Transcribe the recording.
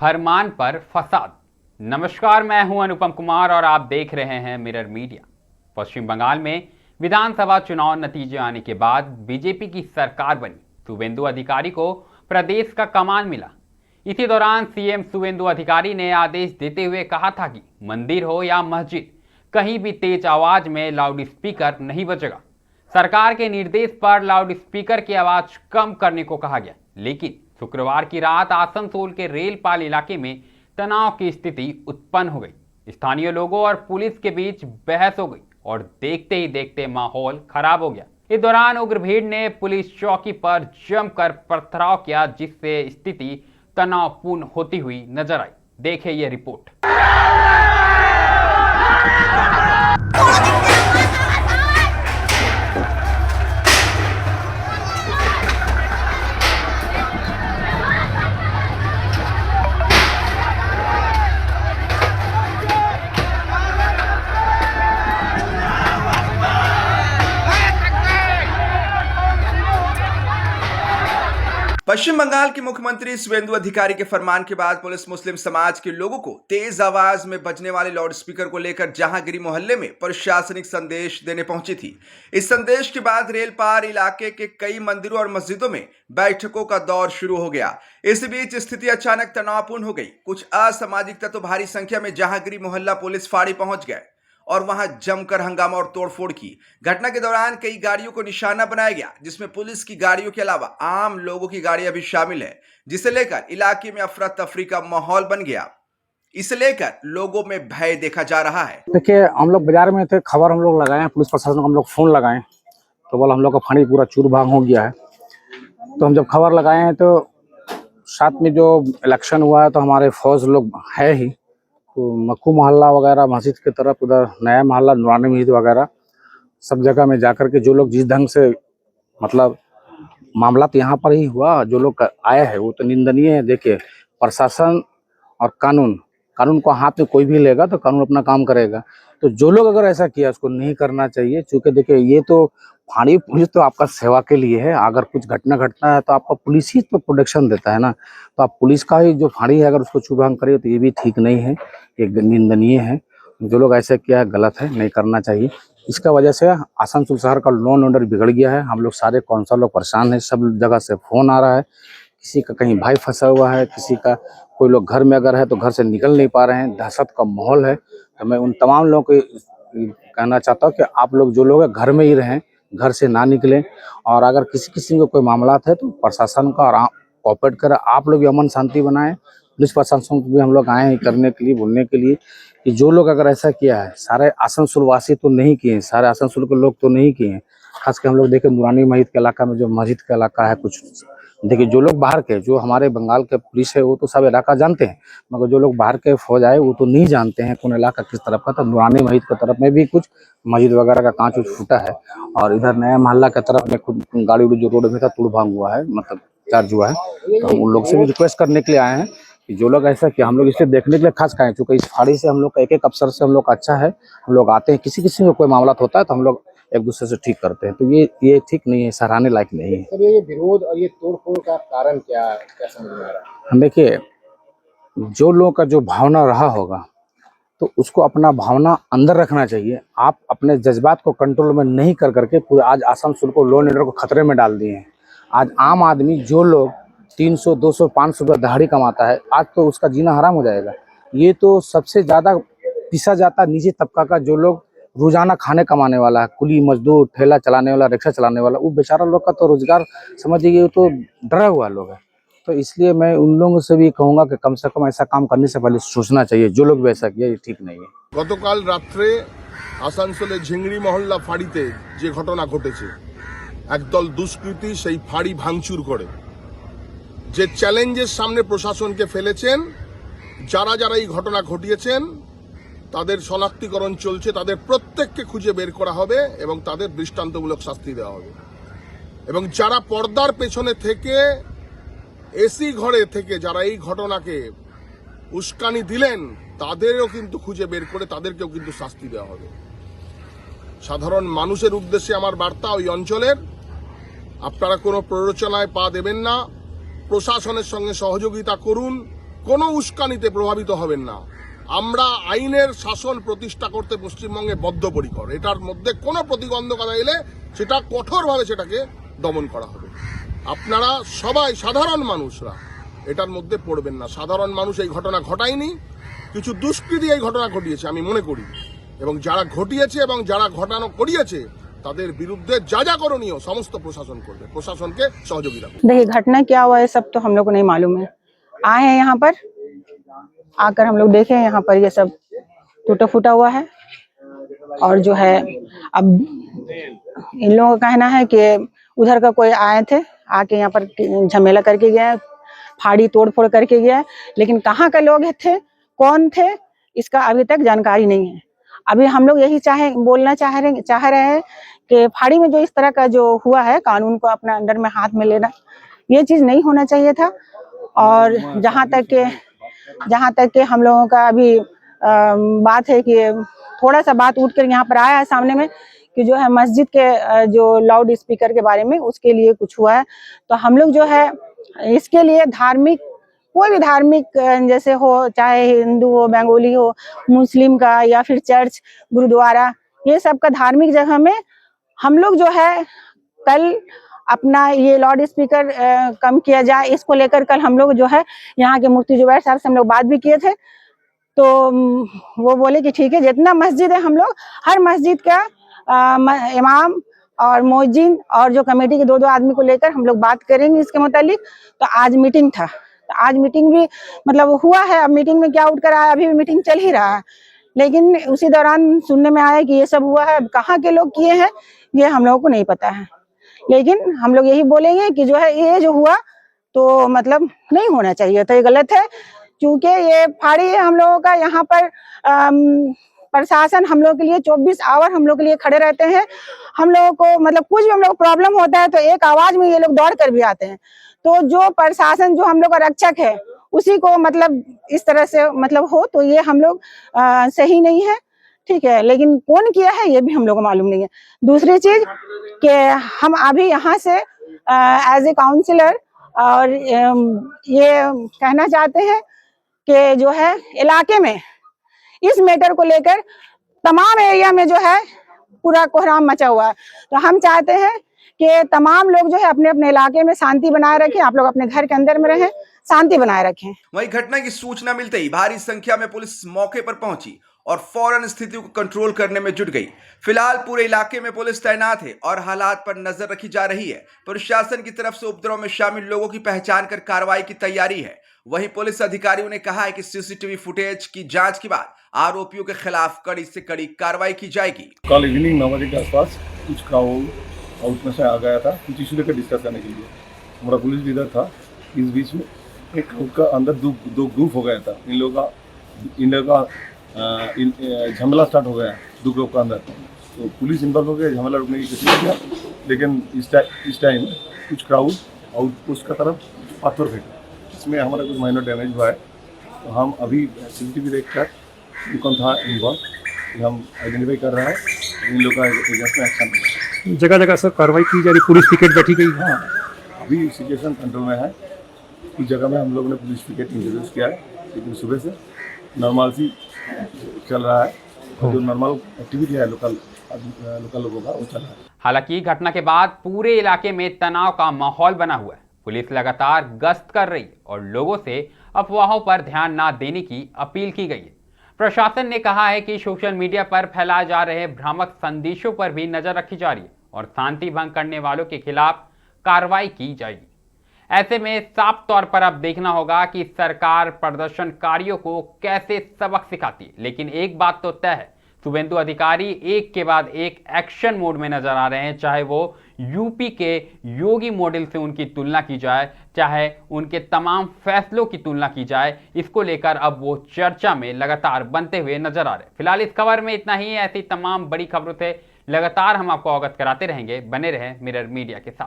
फरमान पर फसाद। नमस्कार, मैं हूं अनुपम कुमार और आप देख रहे हैं मिरर मीडिया। पश्चिम बंगाल में विधानसभा चुनाव नतीजे आने के बाद बीजेपी की सरकार बनी। शुवेंदु अधिकारी को प्रदेश का कमान मिला। इसी दौरान सीएम शुवेंदु अधिकारी ने आदेश देते हुए कहा था कि मंदिर हो या मस्जिद, कहीं भी तेज आवाज में लाउड स्पीकर नहीं बजेगा। सरकार के निर्देश पर लाउड स्पीकर की आवाज कम करने को कहा गया, लेकिन शुक्रवार की रात आसनसोल के रेलपाल इलाके में तनाव की स्थिति उत्पन्न हो गई। स्थानीय लोगों और पुलिस के बीच बहस हो गई और देखते ही देखते माहौल खराब हो गया। इस दौरान उग्र भीड़ ने पुलिस चौकी पर जमकर पथराव किया, जिससे स्थिति तनावपूर्ण होती हुई नजर आई। देखिए ये रिपोर्ट। पश्चिम बंगाल के मुख्यमंत्री शुवेंदु अधिकारी के फरमान के बाद पुलिस मुस्लिम समाज के लोगों को तेज आवाज में बजने वाले लाउड स्पीकर को लेकर जहांगीरी मोहल्ले में प्रशासनिक संदेश देने पहुंची थी। इस संदेश के बाद रेलपार इलाके के कई मंदिरों और मस्जिदों में बैठकों का दौर शुरू हो गया। इस बीच स्थिति अचानक तनावपूर्ण हो गई। कुछ असामाजिक तत्व भारी संख्या में जहांगीरी मोहल्ला पुलिस फाड़ी पहुंच गए और वहां जमकर हंगामा और तोड़फोड़ की। घटना के दौरान कई गाड़ियों को निशाना बनाया गया, जिसमें पुलिस की गाड़ियों के अलावा आम लोगों की गाड़ियां भी शामिल है, जिसे लेकर इलाके में अफरा तफरी का माहौल बन गया। इसे लेकर लोगों में भय देखा जा रहा है। देखिए, हम लोग बाजार में थे, खबर हम लोग लगाए, पुलिस प्रशासन को हम लोग फोन लगाए तो बोला हम लोग का फाड़ी पूरा चूर भाग हो गया है। तो हम जब खबर लगाए हैं तो साथ में जो इलेक्शन हुआ है तो हमारे फौज लोग है ही, तो मक्कू मोहल्ला वगैरह मस्जिद की तरफ, उधर नया मोहल्ला नूरानी मस्जिद वगैरह सब जगह में जाकर के जो लोग जिस ढंग से मतलब मामला तो यहाँ पर ही हुआ, जो लोग आए हैं वो तो निंदनीय है। देखिए, प्रशासन और कानून को हाथ में कोई भी लेगा तो कानून अपना काम करेगा। तो जो लोग अगर ऐसा किया उसको नहीं करना चाहिए, क्योंकि देखिए ये तो फाड़ी पुलिस तो आपका सेवा के लिए है। अगर कुछ घटना घटना है तो आपका पुलिस ही तो प्रोटेक्शन देता है ना, तो आप पुलिस का ही जो फाड़ी है अगर उसको छूभंग करिए तो ये भी ठीक नहीं है, ये निंदनीय है। जो लोग ऐसा किया है गलत है, नहीं करना चाहिए। इसका वजह से आसनसोल शहर का लॉ एंड ऑर्डर बिगड़ गया है। हम लोग सारे काउंसिलर लोग परेशान है, सब जगह से फोन आ रहा है, किसी का कहीं भाई फंसा हुआ है, किसी का कोई लोग घर में अगर है तो घर से निकल नहीं पा रहे हैं, दहशत का माहौल है। तो मैं उन तमाम लोगों को कहना चाहता हूँ कि आप लोग जो लोग हैं घर में ही रहें, घर से ना निकलें। और अगर किसी किसी को कोई मामला है तो प्रशासन का और कोऑपरेट करें, आप लोग अमन शांति बनाएं। पुलिस प्रशासन को भी हम लोग आए हैं करने के लिए, बोलने के लिए कि जो लोग अगर ऐसा किया है, सारे आसनसोल वासी तो नहीं किए हैं, सारे आसनसोल के लोग तो नहीं किए हैं। खासकर हम लोग देखें नूरानी मस्जिद के इलाका में, जो मस्जिद का इलाका है, कुछ देखिए जो लोग बाहर के, जो हमारे बंगाल के पुलिस है वो तो सब इलाका जानते हैं, मगर जो लोग बाहर के फौज आए वो तो नहीं जानते हैं कौन इलाका किस तरफ का। तो नूरानी मस्जिद की तरफ में भी कुछ मस्जिद वगैरह का कांच उच फूटा है, और इधर नया मोहल्ला की तरफ में खुद गाड़ी जो रोड में था तोड़ भांग हुआ है, मतलब चार्ज हुआ है। तो हम उन लोग से भी रिक्वेस्ट करने के लिए आए हैं कि जो लोग ऐसा किया, हम लोग इसे देखने के लिए खास आए, चूँकि इस फाड़ी से हम लोग का एक अफसर से हम लोग का अच्छा है, हम लोग आते हैं, किसी किसी में कोई मामला होता है तो हम लोग एक दूसरे से ठीक करते हैं। तो ये ठीक नहीं है, सराहने लायक नहीं है। सर, ये विरोध और ये तोड़फोड़ का कारण क्या समझ में आ रहा है? देखिए, जो लोगों का जो भावना रहा होगा तो उसको अपना भावना अंदर रखना चाहिए। आप अपने जज्बात को कंट्रोल में नहीं कर करके पूरे आज आसनसोल को, लॉ एंड ऑर्डर को खतरे में डाल दिए हैं। आज आम आदमी जो लोग 300, 200, 500 रुपये दिहाड़ी कमाता है, आज तो उसका जीना हराम हो जाएगा। ये तो सबसे ज़्यादा पिसा जाता निजी तबका का, जो लोग रोजाना खाने कमाने वाला है, कुली मजदूर, ठेला चलाने वाला, रिक्शा चलाने वाला, वो बेचारा लोग का तो रोजगार समझिए तो डरा हुआ लोग है। तो इसलिए मैं उन लोगों से भी कहूँगा कि कम से कम ऐसा काम करने से पहले सोचना चाहिए। जो लोग वैसा किया ये ठीक नहीं है। গতকাল রাত্রে আসানসোলে ঝিংড়ি মহল্লা ফাঁড়িতে যে ঘটনা ঘটেছে, একদল দুষ্কৃতী সেই ফাঁড়ি ভাঙচুর করে যে চ্যালেঞ্জের সামনে প্রশাসনকে ফেলেছেন, যারা যারা এই ঘটনা ঘটিয়েছেন তাদের শনাক্তিকরণ চলছে, তাদের প্রত্যেককে খুঁজে বের করা হবে এবং তাদের দৃষ্টান্তমূলক শাস্তি দেওয়া হবে। এবং যারা পর্দার পেছনে থেকে এসি ঘরে থেকে যারা এই ঘটনাকে উস্কানি দিলেন তাদেরও কিন্তু খুঁজে বের করে তাদেরকেও কিন্তু শাস্তি দেওয়া হবে। সাধারণ মানুষের উদ্দেশ্যে আমার বার্তা, ওই অঞ্চলের আপনারা কোনো প্ররোচনায় পা দেবেন না, প্রশাসনের সঙ্গে সহযোগিতা করুন, কোনো উস্কানিতে প্রভাবিত হবেন না। আমরা আইনের শাসন প্রতিষ্ঠা করতে পশ্চিমবঙ্গে বদ্ধপরিকর। এটার মধ্যে কোনো প্রতিবন্ধকতা এলে সেটা কঠোরভাবে সেটাকে দমন করা হবে। আপনারা সবাই সাধারণ মানুষরা এটার মধ্যে পড়বেন না। সাধারণ মানুষ এই ঘটনা ঘটায়নি, কিছু দুষ্কৃতী এই ঘটনা ঘটিয়েছে আমি মনে করি, এবং যারা ঘটিয়েছে এবং যারা ঘটানো করিয়েছে তাদের বিরুদ্ধে যা যা করণীয় সমস্ত প্রশাসন করবে, প্রশাসনকে সহযোগিতা করবে। देखिए घटना क्या हुआ है सब तो हम लोग को नहीं मालूम है। आए हैं यहाँ पर, आकर हम लोग देखे यहाँ पर ये सब टूटा फूटा हुआ है। और जो है अब इन लोगों का कहना है कि उधर का कोई आए थे, आके यहाँ पर झमेला करके गया, फाड़ी तोड़ फोड़ करके गया, लेकिन कहाँ के लोग थे, कौन थे, इसका अभी तक जानकारी नहीं है। अभी हम लोग यही बोलना चाह रहे हैं कि फाड़ी में जो इस तरह का जो हुआ है, कानून को अपना अंडर में हाथ में लेना, ये चीज नहीं होना चाहिए था। और जहाँ तक के हम लोगों का अभी बात है कि थोड़ा सा बात उठ कर यहाँ पर आया है सामने में कि जो है मस्जिद के जो लाउड स्पीकर के बारे में उसके लिए कुछ हुआ है। तो हम लोग जो है इसके लिए धार्मिक, कोई भी धार्मिक जैसे हो, चाहे हिंदू हो, बंगाली हो, मुस्लिम का या फिर चर्च, गुरुद्वारा, ये सब का धार्मिक जगह में हम लोग जो है कल अपना ये लाउड स्पीकर कम किया जाए, इसको लेकर कल हम लोग जो है यहाँ के मुफ्ती जुबैर साहब से हम लोग बात भी किए थे। तो वो बोले कि ठीक है, जितना मस्जिद है हम लोग हर मस्जिद का इमाम और मुअज्जिन और जो कमेटी के दो आदमी को लेकर हम लोग बात करेंगे इसके मुतालिक। तो आज मीटिंग था, तो आज मीटिंग भी मतलब हुआ है। अब मीटिंग में क्या उठकर आया, अभी भी मीटिंग चल ही रहा है, लेकिन उसी दौरान सुनने में आया कि ये सब हुआ है। कहाँ के लोग किए हैं ये हम लोगों को नहीं पता है, लेकिन हम लोग यही बोलेंगे कि जो है ये जो हुआ तो मतलब नहीं होना चाहिए था, ये गलत है। क्योंकि ये फाड़ी हम लोगों का यहाँ पर प्रशासन हम लोग के लिए 24 आवर हम लोग के लिए खड़े रहते हैं। हम लोगों को मतलब कुछ भी हम लोग प्रॉब्लम होता है तो एक आवाज में ये लोग दौड़ कर भी आते हैं। तो जो प्रशासन जो हम लोग का रक्षक है उसी को मतलब इस तरह से मतलब हो तो ये हम लोग सही नहीं है, ठीक है। लेकिन कौन किया है ये भी हम लोग को मालूम नहीं है। दूसरी चीज कि हम अभी यहाँ से एज ए काउंसिलर और ये कहना चाहते हैं कि जो है इलाके में इस मैटर को लेकर तमाम एरिया में जो है पूरा कोहराम मचा हुआ है। तो हम चाहते हैं कि तमाम लोग जो है अपने अपने इलाके में शांति बनाए रखें, आप लोग अपने घर के अंदर में रहें, शांति बनाए रखें। वहीं घटना की सूचना मिलते ही भारी संख्या में पुलिस मौके पर पहुंची और फौरन स्थिति को कंट्रोल करने में जुट गई। फिलहाल पूरे इलाके में पुलिस तैनात है और हालात पर नजर रखी जा रही है। प्रशासन की तरफ से उपद्रव में शामिल लोगों की पहचान कर कार्रवाई की तैयारी है। वहीं पुलिस अधिकारियों ने कहा है कि सीसीटीवी फुटेज की जांच के बाद आरोपियों के खिलाफ कड़ी से कड़ी कार्रवाई की जाएगी। कल इवनिंग 9 बजे के आसपास कुछ क्राउड आउट में से आ गया था कुछ इशू लेकर डिस्कस करने के लिए। हमारा पुलिस लीडर था, इस बीच में एक क्राउड का अंदर दो ग्रुप हो गया था। इन लोगों का झमेला स्टार्ट हो गया दो ग्रुप का अंदर। तो पुलिस इन्वॉल्व हो गया, झमेला रुकने की कोशिश किया, लेकिन इस टाइम कुछ क्राउड आउटपोस्ट का तरफ पत्थर फेंका, इसमें हमारा कुछ माइनर डैमेज हुआ है। तो हम अभी सीसीटीवी देखकर कौन था इन्वॉल्व हम आइडेंटिफाई कर रहा है, इन लोगों का एगेंस्ट में एक्शन है। जगह जगह सर कार्रवाई की जा रही, पुलिस पिकेट बैठी गई। हाँ, अभी सिचुएशन कंट्रोल में है। कुछ जगह में हम लोगों ने पुलिस पिकेट इंट्रोड्यूस किया है, लेकिन सुबह से नॉर्मल सी चल रहा है। जो नॉर्मल एक्टिविटी है लोकल लोगों का वो चल रहा है। हालांकि घटना के बाद पूरे इलाके में तनाव का माहौल बना हुआ है। पुलिस लगातार गश्त कर रही है और लोगों से अफवाहों पर ध्यान न देने की अपील की गई है। प्रशासन ने कहा है कि सोशल मीडिया पर फैलाए जा रहे भ्रामक संदेशों पर भी नजर रखी जा रही है और शांति भंग करने वालों के खिलाफ कार्रवाई की जाएगी। ऐसे में साफ तौर पर अब देखना होगा कि सरकार प्रदर्शनकारियों को कैसे सबक सिखाती है। लेकिन एक बात तो तय है, शुभेंदु अधिकारी एक के बाद एक एक्शन मोड में नजर आ रहे हैं। चाहे वो यूपी के योगी मॉडल से उनकी तुलना की जाए, चाहे उनके तमाम फैसलों की तुलना की जाए, इसको लेकर अब वो चर्चा में लगातार बनते हुए नजर आ रहे हैं। फिलहाल इस खबर में इतना ही। ऐसी तमाम बड़ी खबरों से लगातार हम आपको अवगत कराते रहेंगे। बने रहें मिरर मीडिया के साथ।